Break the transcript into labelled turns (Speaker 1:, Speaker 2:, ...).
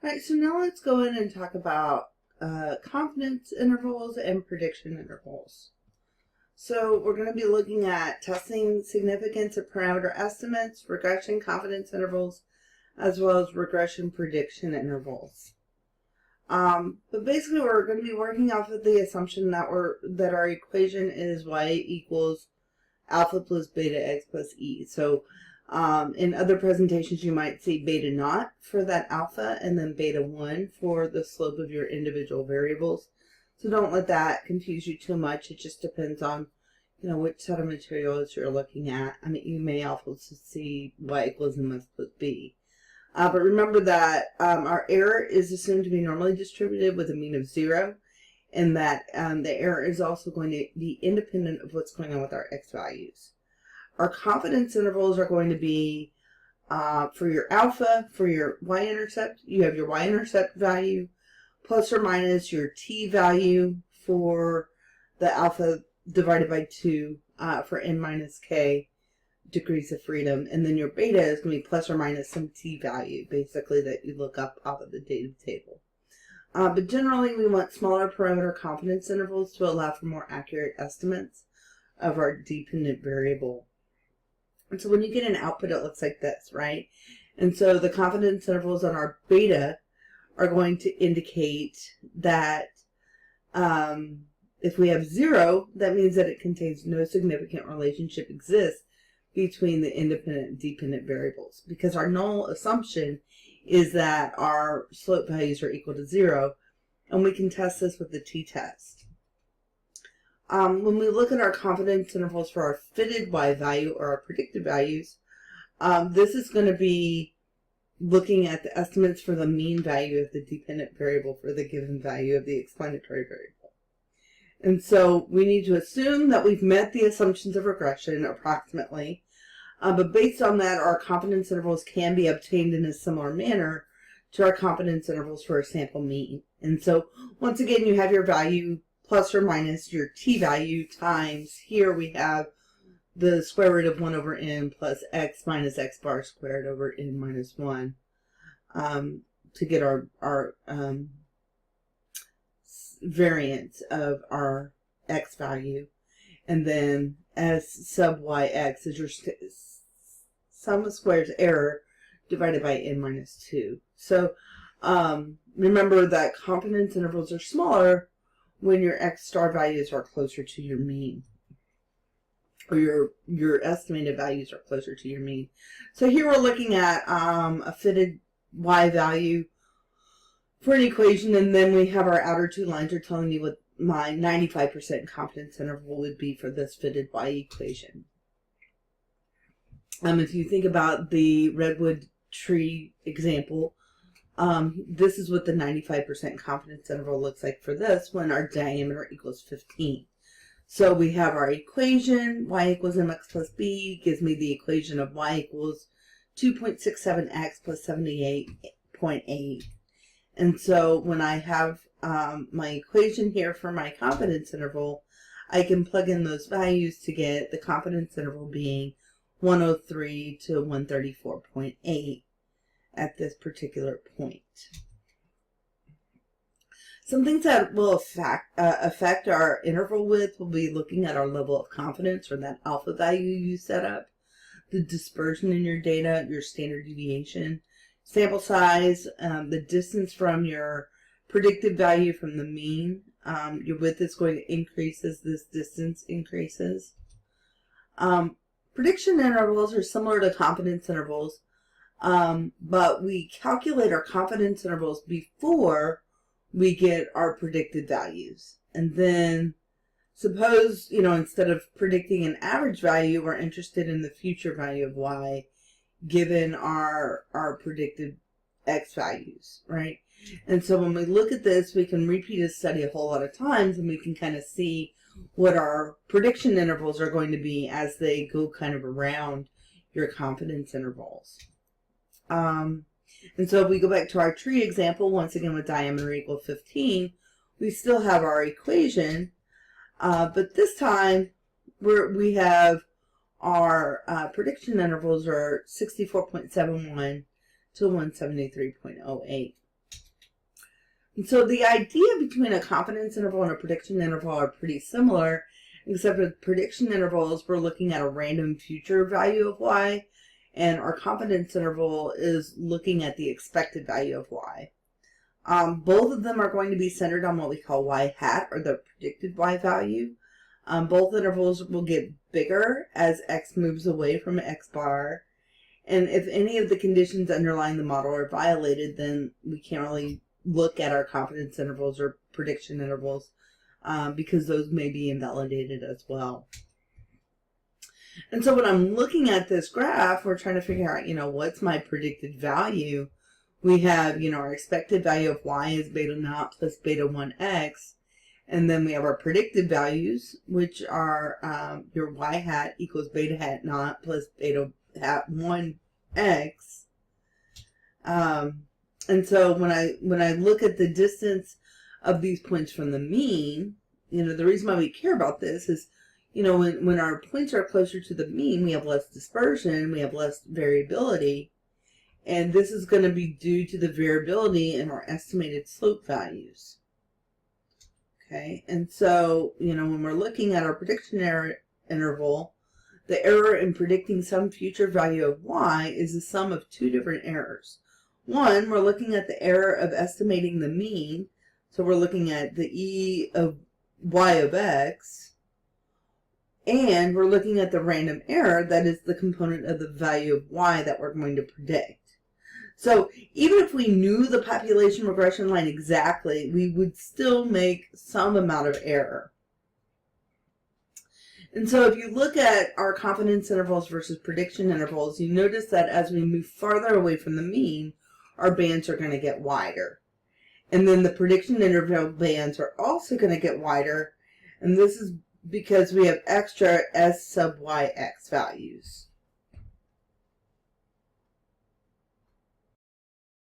Speaker 1: All right, so now let's go in and talk about confidence intervals and prediction intervals. So we're going to be looking at testing significance of parameter estimates, regression confidence intervals, as well as regression prediction intervals. But basically we're going to be working off of the assumption that our equation is y equals alpha plus beta x plus e. So in other presentations you might see beta naught for that alpha and then beta 1 for the slope of your individual variables. So don't let that confuse you too much. It just depends on, which set of materials you're looking at. I mean, you may also see y equals mx plus b. But remember that our error is assumed to be normally distributed with a mean of 0, and that the error is also going to be independent of what's going on with our x values. Our confidence intervals are going to be for your alpha, for your y-intercept, you have your y-intercept value, plus or minus your t value for the alpha divided by 2 for n minus k degrees of freedom, and then your beta is going to be plus or minus some t value, basically, that you look up off of the data table. But generally, we want smaller parameter confidence intervals to allow for more accurate estimates of our dependent variable. And so when you get an output, it looks like this, right? And so the confidence intervals on our beta are going to indicate that if we have 0, that means that it contains no significant relationship exists between the independent and dependent variables, because our null assumption is that our slope values are equal to 0, and we can test this with the t-test. When we look at our confidence intervals for our fitted y value or our predicted values, this is going to be looking at the estimates for the mean value of the dependent variable for the given value of the explanatory variable. And so we need to assume that we've met the assumptions of regression approximately, but based on that, our confidence intervals can be obtained in a similar manner to our confidence intervals for a sample mean. And so once again, you have your value plus or minus your t value times, here we have the square root of 1 over n plus x minus x bar squared over n minus 1 to get our variance of our x value. And then s sub yx is your sum of squares error divided by n minus 2. So remember that confidence intervals are smaller when your x star values are closer to your mean, or your estimated values are closer to your mean. So here we're looking at a fitted y value for an equation, and then we have our outer two lines are telling you what my 95% confidence interval would be for this fitted y equation. If you think about the redwood tree example, this is what the 95% confidence interval looks like for this when our diameter equals 15. So we have our equation, y equals mx plus b, gives me the equation of y equals 2.67x plus 78.8. And so when I have my equation here for my confidence interval, I can plug in those values to get the confidence interval being 103 to 134.8 at this particular point. Some things that will affect our interval width will be looking at our level of confidence, or that alpha value you set up, the dispersion in your data, your standard deviation, sample size, the distance from your predicted value from the mean. Your width is going to increase as this distance increases. Prediction intervals are similar to confidence intervals, but we calculate our confidence intervals before we get our predicted values. And then suppose, instead of predicting an average value, we're interested in the future value of y given our predicted x values, right? And so when we look at this, we can repeat a study a whole lot of times, and we can kind of see what our prediction intervals are going to be as they go kind of around your confidence intervals. And so if we go back to our tree example, once again with diameter equal 15, we still have our equation, but this time we have our prediction intervals are 64.71 to 173.08. And so the idea between a confidence interval and a prediction interval are pretty similar, except with prediction intervals, we're looking at a random future value of y, and our confidence interval is looking at the expected value of y. Both of them are going to be centered on what we call y hat, or the predicted y value. Both intervals will get bigger as x moves away from x bar. And if any of the conditions underlying the model are violated, then we can't really look at our confidence intervals or prediction intervals because those may be invalidated as well. And so when I'm looking at this graph, we're trying to figure out, what's my predicted value? We have, our expected value of y is beta naught plus beta 1x. And then we have our predicted values, which are your y hat equals beta hat naught plus beta hat 1x. And so when I look at the distance of these points from the mean, the reason why we care about this is, when our points are closer to the mean, we have less dispersion, we have less variability. And this is going to be due to the variability in our estimated slope values. Okay, and so, when we're looking at our prediction error interval, the error in predicting some future value of y is the sum of two different errors. One, we're looking at the error of estimating the mean, so we're looking at the e of y of x, and we're looking at the random error, that is the component of the value of y that we're going to predict. So even if we knew the population regression line exactly, we would still make some amount of error. And so if you look at our confidence intervals versus prediction intervals, you notice that as we move farther away from the mean, our bands are going to get wider. And then the prediction interval bands are also going to get wider, and this is because we have extra s sub yx values.